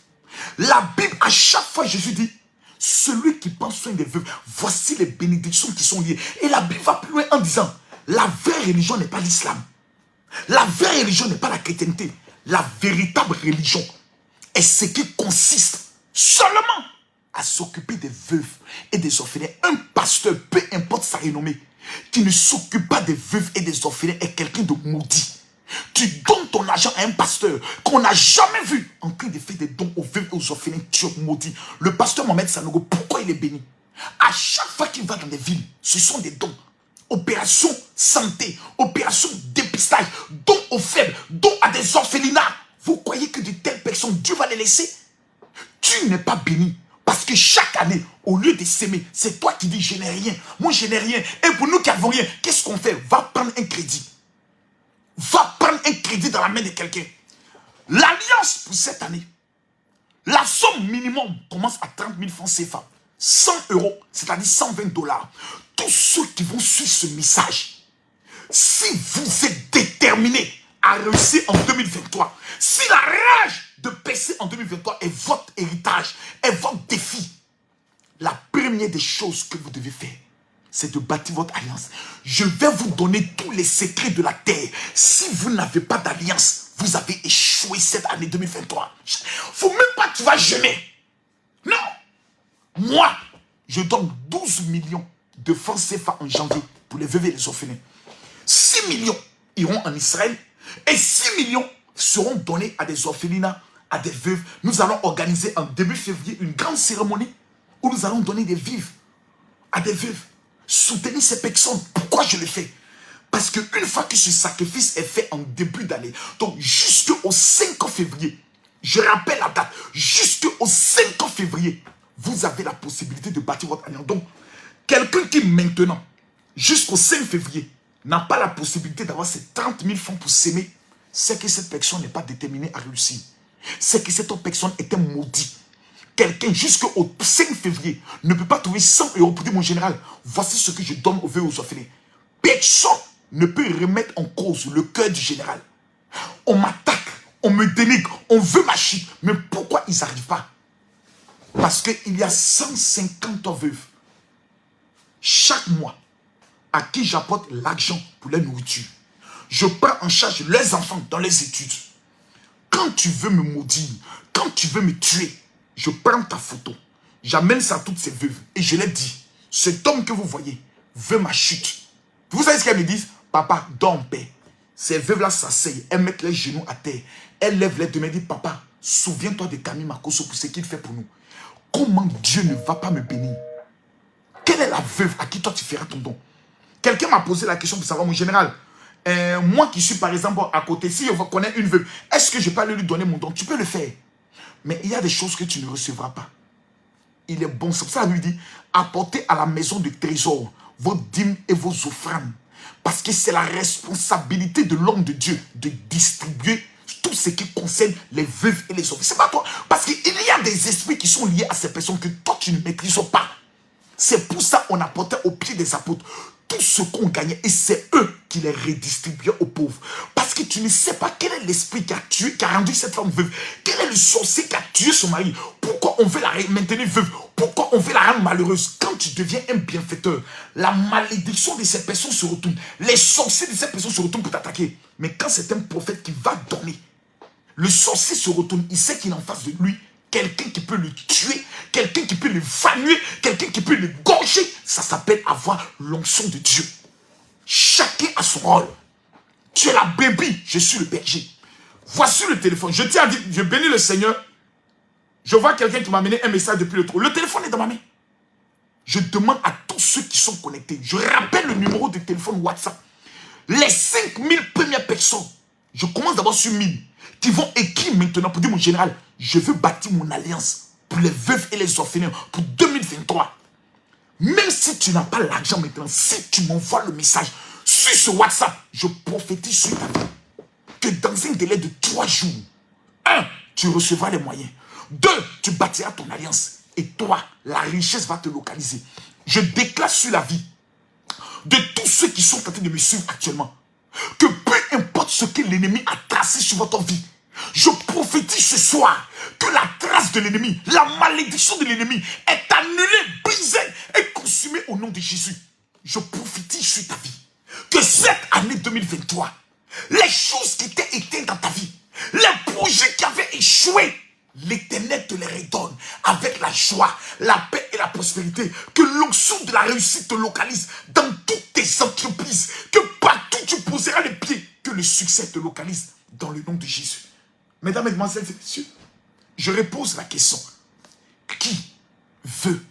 la Bible, à chaque fois, Jésus dit, celui qui prend soin des veuves, voici les bénédictions qui sont liées. Et la Bible va plus loin en disant, la vraie religion n'est pas l'islam. La vraie religion n'est pas la chrétienté. La véritable religion est ce qui consiste seulement à s'occuper des veuves et des orphelins. Un pasteur, peu importe sa renommée, qui ne s'occupe pas des veuves et des orphelins est quelqu'un de maudit. Tu donnes ton argent à un pasteur qu'on n'a jamais vu en train de faire des dons aux veuves et aux orphelins, tu es maudit. Le pasteur Mohamed Sanogo, pourquoi il est béni? À chaque fois qu'il va dans des villes, ce sont des dons. Opération santé, opération dépistage, dons aux faibles, dons à des orphelinats. Vous croyez que de telles personnes, Dieu va les laisser? Tu n'es pas béni. Parce que chaque année, au lieu de s'aimer, c'est toi qui dis je n'ai rien. Moi je n'ai rien. Et pour nous qui n'avons rien, qu'est-ce qu'on fait? Va prendre un crédit. Va prendre un crédit dans la main de quelqu'un. L'alliance pour cette année, la somme minimum commence à 30 000 francs CFA. 100 euros, c'est-à-dire 120 $. Tous ceux qui vont suivre ce message, si vous êtes déterminés à réussir en 2023, si la rage de percer en 2023 est votre héritage, est votre défi, la première des choses que vous devez faire, c'est de bâtir votre alliance. Je vais vous donner tous les secrets de la terre. Si vous n'avez pas d'alliance, vous avez échoué cette année 2023. Faut même pas que tu vas jeûner. Non. Moi, je donne 12 millions de francs CFA en janvier pour les veuves et les orphelins. 6 millions iront en Israël et 6 millions seront donnés à des orphelinats, à des veuves. Nous allons organiser en début février une grande cérémonie où nous allons donner des vivres à des veuves. Soutenir ces personnes. Pourquoi je le fais? Parce qu'une fois que ce sacrifice est fait en début d'année, donc jusqu'au 5 février, je rappelle la date, jusqu'au 5 février, vous avez la possibilité de bâtir votre alliance. Donc, quelqu'un qui maintenant, jusqu'au 5 février, n'a pas la possibilité d'avoir ces 30 000 francs pour s'aimer, c'est que cette personne n'est pas déterminée à réussir. C'est que cette autre personne est un maudit. Quelqu'un jusqu'au 5 février ne peut pas trouver 100 euros pour dire, mon général, voici ce que je donne aux veuves et aux orphelins. Personne ne peut remettre en cause le cœur du général. On m'attaque, on me dénigre, on veut ma chute. Mais pourquoi ils n'arrivent pas? Parce qu'il y a 150 veuves chaque mois à qui j'apporte l'argent pour leur nourriture. Je prends en charge leurs enfants dans les études. Quand tu veux me maudire, quand tu veux me tuer, je prends ta photo, j'amène ça à toutes ces veuves et je leur dis, cet homme que vous voyez veut ma chute. Vous savez ce qu'elles me disent? Papa, dors en paix. Ces veuves-là s'asseyent, elles mettent les genoux à terre. Elles lèvent les deux mains et disent, papa, souviens-toi de Camille Makosso pour ce qu'il fait pour nous. Comment Dieu ne va pas me bénir? Quelle est la veuve à qui toi tu feras ton don? Quelqu'un m'a posé la question pour savoir, mon général, moi qui suis par exemple à côté, si je connais une veuve, est-ce que je peux aller lui donner mon don? Tu peux le faire. Mais il y a des choses que tu ne recevras pas. Il est bon, c'est pour ça que lui dit, apportez à la maison de trésor vos dîmes et vos offrandes. Parce que c'est la responsabilité de l'homme de Dieu de distribuer tout ce qui concerne les veuves et les orphelins. C'est pas toi. Parce qu'il y a des esprits qui sont liés à ces personnes que toi tu ne maîtrises pas. C'est pour ça qu'on apportait au pied des apôtres tout ce qu'on gagnait. Et c'est eux qui les redistribuaient aux pauvres. Parce que tu ne sais pas quel est l'esprit qui a tué, qui a rendu cette femme veuve. Quel est le sorcier qui a tué son mari. Pourquoi on veut la maintenir veuve. Pourquoi on veut la rendre malheureuse. Quand tu deviens un bienfaiteur, la malédiction de ces personnes se retourne. Les sorciers de ces personnes se retournent pour t'attaquer. Mais quand c'est un prophète qui va donner, le sorcier se retourne. Il sait qu'il a en face de lui quelqu'un qui peut le tuer, quelqu'un qui peut le vanuer, quelqu'un qui peut le gorger. Ça s'appelle avoir l'onction de Dieu. Chacun a son rôle. Tu es la brebis, je suis le berger. Voici le téléphone. Je tiens à dire, je bénis le Seigneur. Je vois quelqu'un qui m'a amené un message depuis le trou. Le téléphone est dans ma main. Je demande à tous ceux qui sont connectés. Je rappelle le numéro de téléphone WhatsApp. Les 5000 premières personnes. Je commence d'abord sur 1000. Qui vont écrire maintenant pour dire, mon général, je veux bâtir mon alliance pour les veuves et les orphelins pour 2023. Même si tu n'as pas l'argent maintenant, si tu m'envoies le message sur ce WhatsApp, je prophétise sur ta vie que dans un délai de 3 jours, 1, tu recevras les moyens. 2, tu bâtiras ton alliance. Et toi, la richesse va te localiser. Je déclare sur la vie de tous ceux qui sont en train de me suivre actuellement que peu importe ce que l'ennemi a tracé sur votre vie, je prophétise ce soir que la trace de l'ennemi, la malédiction de l'ennemi est annulée, brisée et consumée au nom de Jésus. Je prophétise sur ta vie que cette année 2023, les choses qui étaient éteintes dans ta vie, les projets qui avaient échoué, l'Éternel te les redonne avec la joie, la paix et la prospérité. Que l'onction de la réussite te localise dans toutes tes entreprises. Que partout tu poseras les pieds, que le succès te localise dans le nom de Jésus. Mesdames, Mesdemoiselles et Messieurs, je repose la question. Qui veut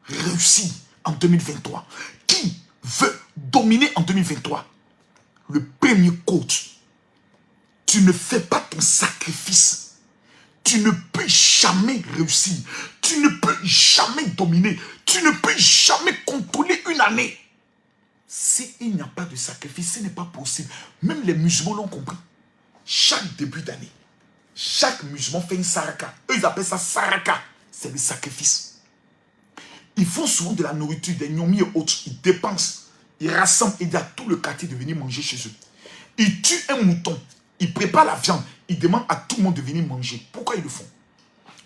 réussir en 2023? Qui veut dominer en 2023? Le premier coach, tu ne fais pas ton sacrifice. Tu ne peux jamais réussir. Tu ne peux jamais dominer. Tu ne peux jamais contrôler une année. S'il n'y a pas de sacrifice, ce n'est pas possible. Même les musulmans l'ont compris. Chaque début d'année, chaque musulman fait une saraka. Eux, ils appellent ça saraka. C'est le sacrifice. Ils font souvent de la nourriture, des gnomis et autres. Ils dépensent. Ils rassemblent et disent à tout le quartier de venir manger chez eux. Ils tuent un mouton. Ils préparent la viande. Ils demandent à tout le monde de venir manger. Pourquoi ils le font?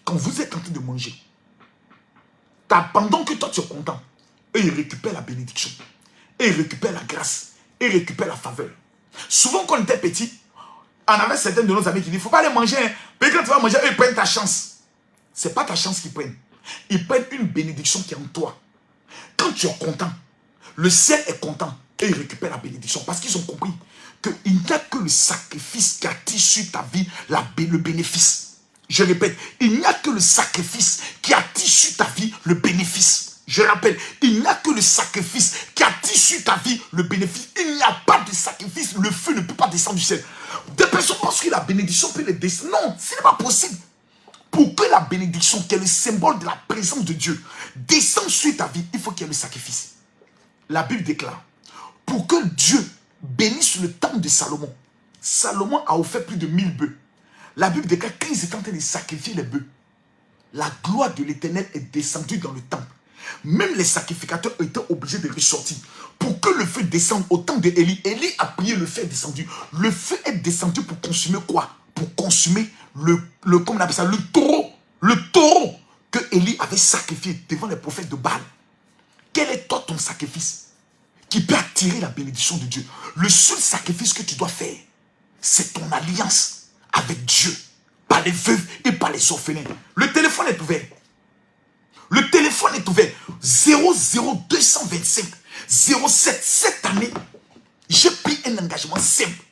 Quand vous êtes en train de manger, pendant que toi tu es content, eux ils récupèrent la bénédiction. Et ils récupèrent la grâce. Et ils récupèrent la faveur. Souvent quand on était petit, on avait certains de nos amis qui disent, il ne faut pas aller manger. Mais quand tu vas manger, eux ils prennent ta chance. Ce n'est pas ta chance qu'ils prennent. Ils prennent une bénédiction qui est en toi. Quand tu es content, le ciel est content. Et ils récupèrent la bénédiction. Parce qu'ils ont compris qu'il n'y a que le sacrifice qui attire sur ta vie le bénéfice. Je répète, il n'y a que le sacrifice qui attire sur ta vie le bénéfice. Je rappelle, il n'y a que le sacrifice qui attire sur ta vie le bénéfice. Il n'y a pas de sacrifice, le feu ne peut pas descendre du ciel. Des personnes pensent que la bénédiction peut les descendre. Non, ce n'est pas possible. Pour que la bénédiction, qui est le symbole de la présence de Dieu, descende sur ta vie, il faut qu'il y ait le sacrifice. La Bible déclare, pour que Dieu bénisse le temple de Salomon. Salomon a offert plus de 1000 bœufs. La Bible déclare qu'ils étaient en train de sacrifier les bœufs. La gloire de l'Éternel est descendue dans le temple. Même les sacrificateurs étaient obligés de ressortir. Pour que le feu descende au temps d'Élie, Élie a prié, le feu est descendu. Le feu est descendu pour consumer quoi? Pour consumer comment on appelle ça, le taureau. Le taureau que Élie avait sacrifié devant les prophètes de Baal. Quel est toi ton sacrifice qui peut attirer la bénédiction de Dieu? Le seul sacrifice que tu dois faire, c'est ton alliance avec Dieu, par les veuves et par les orphelins. Le téléphone est ouvert. Le téléphone est ouvert. 00225 07 cette année. J'ai pris un engagement simple.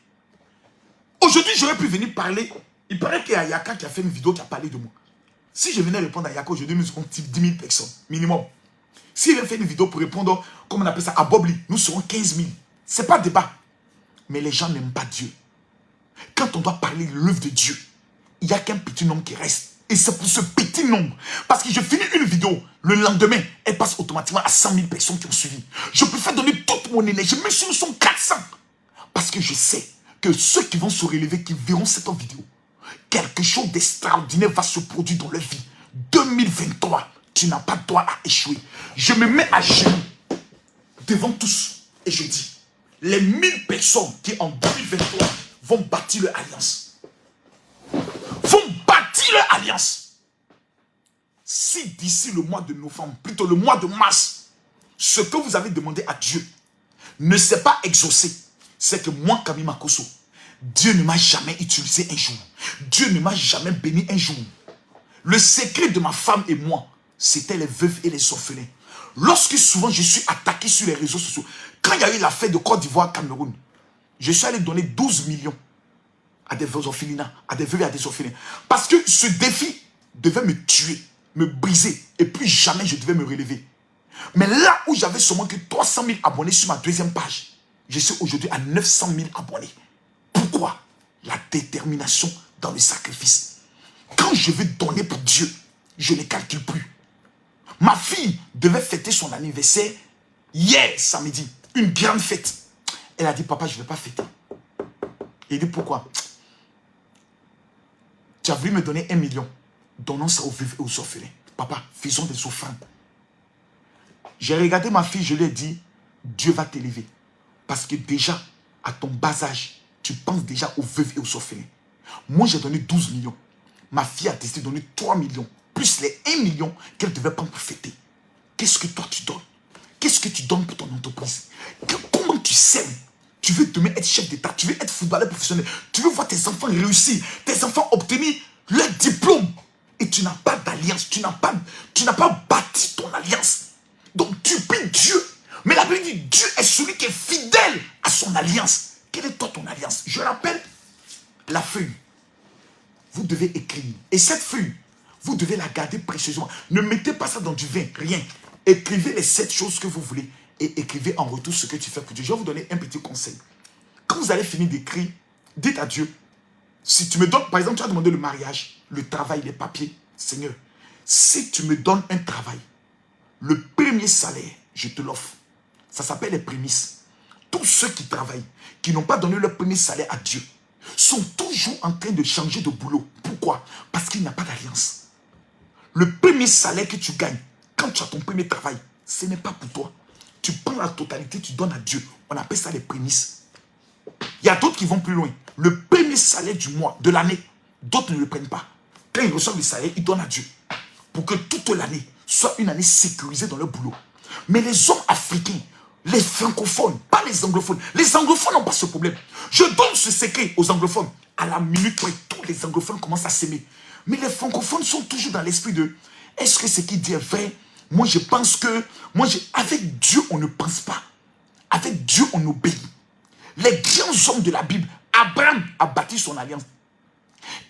Aujourd'hui, j'aurais pu venir parler. Il paraît qu'il y a Yaka qui a fait une vidéo qui a parlé de moi. Si je venais répondre à Yaka aujourd'hui, nous serons 10 000 personnes, minimum. S'il vient faire une vidéo pour répondre, comme on appelle ça, à Bobli, nous serons 15 000. Ce n'est pas débat. Mais les gens n'aiment pas Dieu. Quand on doit parler de l'œuvre de Dieu, il n'y a qu'un petit nombre qui reste. Et c'est pour ce petit nombre. Parce que je finis une vidéo, le lendemain, elle passe automatiquement à 100 000 personnes qui ont suivi. Je préfère donner toute mon énergie, même si nous sommes 400. Parce que je sais que ceux qui vont se relever, qui verront cette vidéo, quelque chose d'extraordinaire va se produire dans leur vie. 2023, tu n'as pas droit à échouer. Je me mets à genoux devant tous et je dis, les 1000 personnes qui en 2023 vont bâtir leur alliance. Vont bâtir leur alliance. Si d'ici le mois de novembre, plutôt le mois de mars, ce que vous avez demandé à Dieu ne s'est pas exaucé, c'est que moi, Kami Makosso, Dieu ne m'a jamais utilisé un jour. Dieu ne m'a jamais béni un jour. Le secret de ma femme et moi, c'était les veuves et les orphelins. Lorsque souvent je suis attaqué sur les réseaux sociaux, quand il y a eu l'affaire de Côte d'Ivoire, Cameroun, je suis allé donner 12 millions à des orphelinats, à des veuves et à des orphelins. Parce que ce défi devait me tuer, me briser, et puis jamais je devais me relever. Mais là où j'avais seulement que 300 000 abonnés sur ma deuxième page, je suis aujourd'hui à 900 000 abonnés. Pourquoi? La détermination dans le sacrifice. Quand je veux donner pour Dieu, je ne calcule plus. Ma fille devait fêter son anniversaire hier, samedi. Une grande fête. Elle a dit, papa, je ne vais pas fêter. Il dit, pourquoi? Tu as voulu me donner 1 million. Donnons ça aux veuves et aux orphelins. Papa, faisons des offrandes. J'ai regardé ma fille, je lui ai dit, Dieu va t'élever. Parce que déjà, à ton bas âge, tu penses déjà aux veuves et aux orphelins. Moi, j'ai donné 12 millions. Ma fille a décidé de donner 3 millions. Plus les 1 million qu'elle devait prendre pour fêter. Qu'est-ce que toi tu donnes? Qu'est-ce que tu donnes pour ton entreprise? Comment tu sèmes? Tu veux demain être chef d'État, tu veux être footballeur professionnel, tu veux voir tes enfants réussir, tes enfants obtenir leur diplôme. Et tu n'as pas d'alliance, tu n'as pas bâti ton alliance. Donc tu pries Dieu. Mais la Bible dit, Dieu est celui qui est fidèle à son alliance. Quelle est toi ton alliance? Je rappelle la feuille. Vous devez écrire. Et cette feuille, vous devez la garder précieusement. Ne mettez pas ça dans du vin, rien. Écrivez les 7 choses que vous voulez et écrivez en retour ce que tu fais pour Dieu. Je vais vous donner un petit conseil. Quand vous allez finir d'écrire, dites à Dieu, si tu me donnes, par exemple, tu as demandé le mariage, le travail, les papiers. Seigneur, si tu me donnes un travail, le premier salaire, je te l'offre. Ça s'appelle les prémices. Tous ceux qui travaillent, qui n'ont pas donné leur premier salaire à Dieu, sont toujours en train de changer de boulot. Pourquoi? Parce qu'il n'y a pas d'alliance. Le premier salaire que tu gagnes, quand tu as ton premier travail, ce n'est pas pour toi. Tu prends la totalité, tu donnes à Dieu. On appelle ça les prémices. Il y a d'autres qui vont plus loin. Le premier salaire du mois, de l'année, d'autres ne le prennent pas. Quand ils reçoivent le salaire, ils donnent à Dieu. Pour que toute l'année soit une année sécurisée dans leur boulot. Mais les hommes africains, les francophones, pas les anglophones. Les anglophones n'ont pas ce problème. Je donne ce secret aux anglophones. À la minute où tous les anglophones commencent à s'aimer. Mais les francophones sont toujours dans l'esprit de, est-ce que ce qu'il dit est vrai? Moi, je pense que, avec Dieu, on ne pense pas. Avec Dieu, on obéit. Les grands hommes de la Bible, Abraham a bâti son alliance.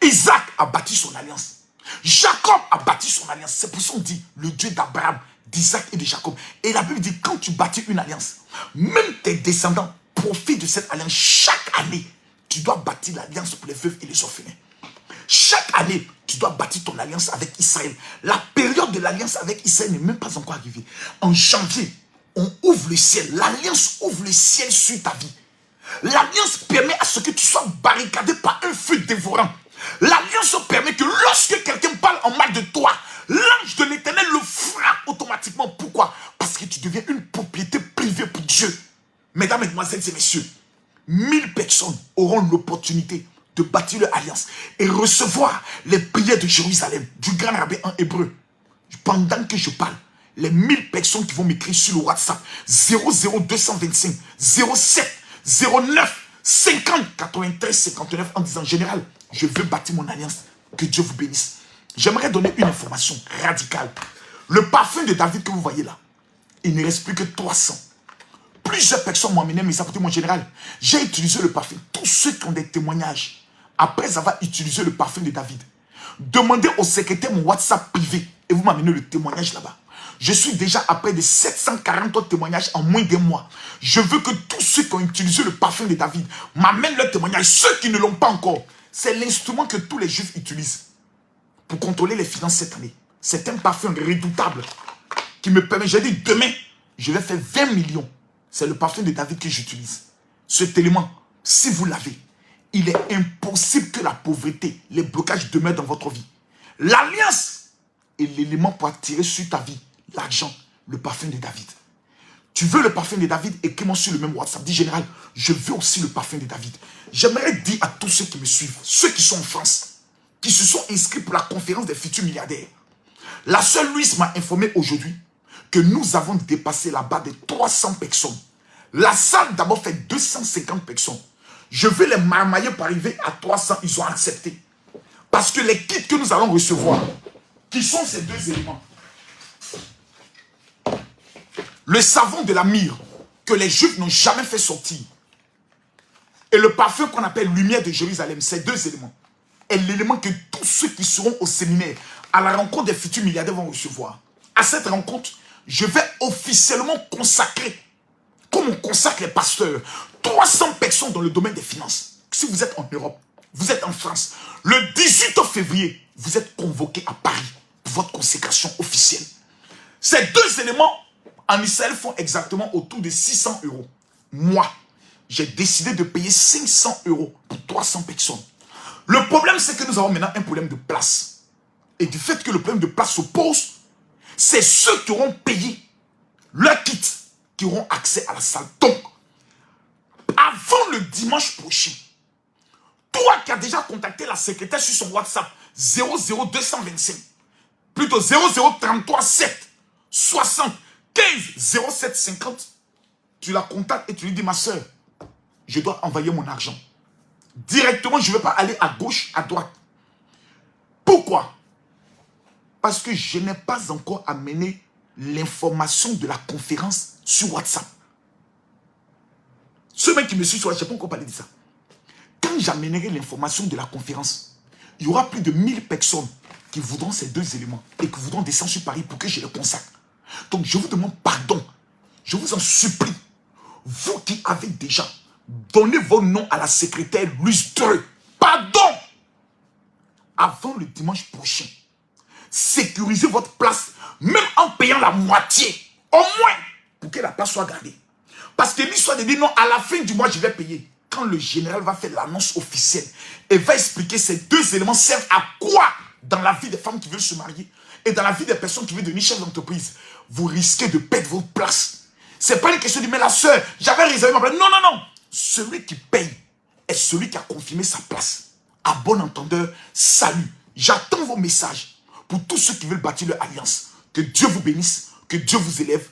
Isaac a bâti son alliance. Jacob a bâti son alliance. C'est pour ça qu'on dit le Dieu d'Abraham, d'Isaac et de Jacob. Et la Bible dit, quand tu bâtis une alliance, même tes descendants profitent de cette alliance. Chaque année, tu dois bâtir l'alliance pour les veuves et les orphelins. Chaque année, tu dois bâtir ton alliance avec Israël. La période de l'alliance avec Israël n'est même pas encore arrivée. En janvier, on ouvre le ciel. L'alliance ouvre le ciel sur ta vie. L'alliance permet à ce que tu sois barricadé par un feu dévorant. L'alliance permet que lorsque quelqu'un parle en mal de toi, l'ange de l'Éternel le frappe automatiquement. Pourquoi? Parce que tu deviens une propriété privée pour Dieu. Mesdames, mesdemoiselles et messieurs, 1000 personnes auront l'opportunité de bâtir leur alliance et recevoir les prières de Jérusalem, du grand rabbin en hébreu. Pendant que je parle, les 1000 personnes qui vont m'écrire sur le WhatsApp 00225 07 09 50 93 59 en disant, général, je veux bâtir mon alliance, que Dieu vous bénisse. J'aimerais donner une information radicale. Le parfum de David que vous voyez là, il ne reste plus que 300. Plusieurs personnes m'ont amené, mais ça mon général. J'ai utilisé le parfum. Tous ceux qui ont des témoignages, après avoir utilisé le parfum de David, demandez au secrétaire mon WhatsApp privé et vous m'amenez le témoignage là-bas. Je suis déjà à près de 740 autres témoignages en moins d'un mois. Je veux que tous ceux qui ont utilisé le parfum de David m'amènent leur témoignage. Ceux qui ne l'ont pas encore, c'est l'instrument que tous les juifs utilisent pour contrôler les finances cette année. C'est un parfum redoutable qui me permet, j'ai dit demain, je vais faire 20 millions. C'est le parfum de David que j'utilise. Cet élément, si vous l'avez, il est impossible que la pauvreté, les blocages demeurent dans votre vie. L'alliance est l'élément pour attirer sur ta vie l'argent, le parfum de David. Tu veux le parfum de David? Écris-moi sur le même WhatsApp. Dis général, je veux aussi le parfum de David. J'aimerais dire à tous ceux qui me suivent, ceux qui sont en France, qui se sont inscrits pour la conférence des futurs milliardaires. La sœur Louise m'a informé aujourd'hui que nous avons dépassé la barre de 300 personnes. La salle d'abord fait 250 personnes. Je vais les marmailler pour arriver à 300. Ils ont accepté. Parce que les kits que nous allons recevoir, qui sont ces deux éléments, le savon de la myrrhe, que les Juifs n'ont jamais fait sortir, et le parfum qu'on appelle lumière de Jérusalem, ces deux éléments, est l'élément que tous ceux qui seront au séminaire, à la rencontre des futurs milliardaires vont recevoir. À cette rencontre, je vais officiellement consacrer, comme on consacre les pasteurs, 300 personnes dans le domaine des finances. Si vous êtes en Europe, vous êtes en France, le 18 février, vous êtes convoqués à Paris pour votre consécration officielle. Ces deux éléments, en Israël, font exactement autour de 600 €. Moi, j'ai décidé de payer 500 € pour 300 personnes. Le problème, c'est que nous avons maintenant un problème de place. Et du fait que le problème de place se pose, c'est ceux qui auront payé leur kit qui auront accès à la salle. Donc, avant le dimanche prochain, toi qui as déjà contacté la secrétaire sur son WhatsApp 00225, plutôt 0033 7 60 15 07 50, tu la contactes et tu lui dis, ma soeur, je dois envoyer mon argent. Directement, je ne vais pas aller à gauche, à droite. Pourquoi? Parce que je n'ai pas encore amené l'information de la conférence sur WhatsApp. Ceux qui me suivent sur la chaîne, je ne peux pas parler de ça. Quand j'amènerai l'information de la conférence, il y aura plus de 1000 personnes qui voudront ces deux éléments et qui voudront descendre sur Paris pour que je les consacre. Donc je vous demande pardon. Je vous en supplie. Vous qui avez déjà donné vos noms à la secrétaire Louise Dreux, pardon. Avant le dimanche prochain, sécurisez votre place, même en payant la moitié, au moins, pour que la place soit gardée. Parce que l'histoire de dire non, à la fin du mois, je vais payer. Quand le général va faire l'annonce officielle et va expliquer ces deux éléments servent à quoi dans la vie des femmes qui veulent se marier et dans la vie des personnes qui veulent devenir chef d'entreprise, vous risquez de perdre votre place. Ce n'est pas une question de mais la soeur, j'avais réservé ma place. Non, non, non. Celui qui paye est celui qui a confirmé sa place. À bon entendeur, salut. J'attends vos messages pour tous ceux qui veulent bâtir leur alliance. Que Dieu vous bénisse, que Dieu vous élève.